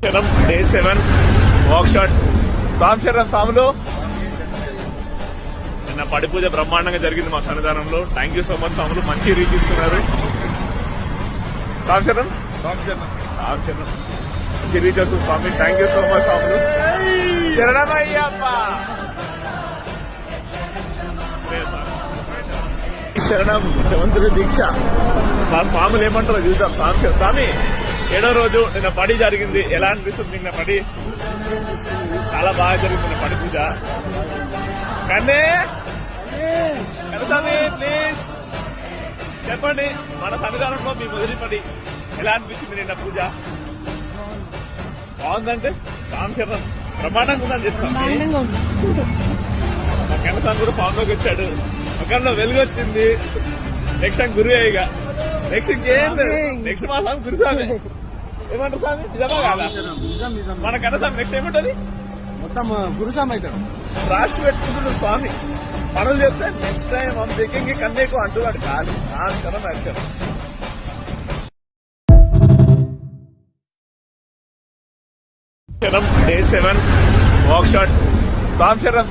Day 7 walk shot సాములు. నిన్న పడి పూజ బ్రహ్మాండంగా జరిగింది మా సన్నిధానంలో. థ్యాంక్ యూ సో మచ్ సాములు, మంచి రీచ్ ఇస్తున్నారు. మంచి రీచ్ వస్తుంది స్వామి. థ్యాంక్ యూ సో మచ్ సాములు. శరణమయ్యప్ప. శరణం శవంతుడి దీక్ష. మా స్వాములు ఏమంటారో చూద్దాం. స్వామి 7వ రోజు నిన్న పడి జరిగింది. ఎలా అనిపిస్తుంది నిన్న పడి? చాలా బాగా జరిగింది నిన్న పడి పూజ. కన్నే స్వామి ప్లీజ్ చెప్పండి, మన సన్నిధానంలో మీ మొదటి పడి ఎలా అనిపించింది నిన్న పూజ? బాగుందంటే స్వామి శరణం బ్రహ్మాండంగా ఉందని చెప్తాం. మా కన్నసామి కూడా ఫామ్లోకి వచ్చాడు. ఒకరిలో వెలుగు వచ్చింది. నెక్స్ట్ టైం గురువేగా. నెక్స్ట్ ఇంకేం నెక్స్ట్ మా స్వామి గురుస్వామి. ఏమంటారు స్వామి? నిజమా కాదా? మన కన్నసామి నెక్స్ట్ ఏమంటది? మొత్తం గురుస్వామి అవుతాడు. రాసి పెట్టుకుంటున్నాడు స్వామి. పనులు చెప్తే నెక్స్ట్ టైం మన దగ్గర కన్నేకు అంటున్నాడు కాదు. నాశనం అక్షరం. డే 7 వాక్ షాట్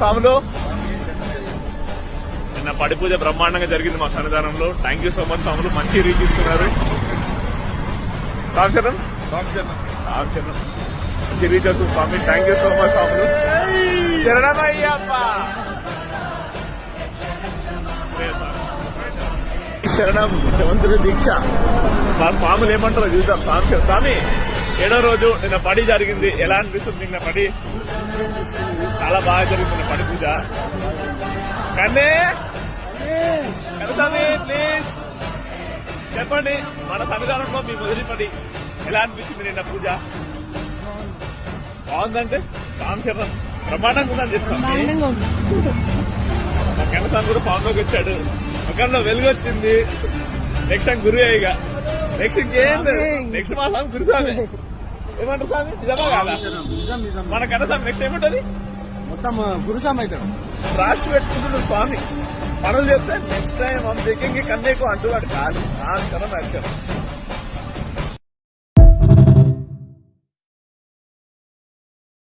సాములు. నిన్న పడి పూజ బ్రహ్మాండంగా జరిగింది మా సన్నిధానంలో. థ్యాంక్ యూ సో మచ్ సాములు, మంచి రీచ్ ఇస్తున్నారు. మంచి రీచ్ వస్తుంది స్వామి. థ్యాంక్ యూ సో మచ్ సాములు. శరణమయ్యప్ప. శరణం శవంతుడి దీక్ష. మా స్వాములు ఏమంటారో చూద్దాం. స్వామి 7వ రోజు నిన్న పడి జరిగింది. ఎలా అనిపిస్తుంది నిన్న పడి? చాలా బాగా జరిగింది నిన్న పడి పూజ. కన్నే స్వామి ప్లీజ్ చెప్పండి, మన సన్నిధానంలో మీ మొదటి పడి ఎలా అనిపించింది నిన్న పూజ? బాగుందంటే స్వామి శరణం బ్రహ్మాండంగా ఉందని చెప్తాం. మా కన్నసామి కూడా ఫామ్లోకి వచ్చాడు. ఒకరిలో వెలుగు వచ్చింది. నెక్స్ట్ టైం గురువేగా. నెక్స్ట్ ఇంకేం నెక్స్ట్ మా స్వామి గురుస్వామి. ఏమంటారు స్వామి? నిజమా కాదా? మన కన్నసామి నెక్స్ట్ ఏమంటది? మొత్తం గురుస్వామి అవుతాడు. రాసి పెట్టుకుంటున్నాడు స్వామి. పనులు చెప్తే నెక్స్ట్ టైం మన దగ్గర కన్నేకు అంటున్నాడు కాదు. నాశనం అక్షరం.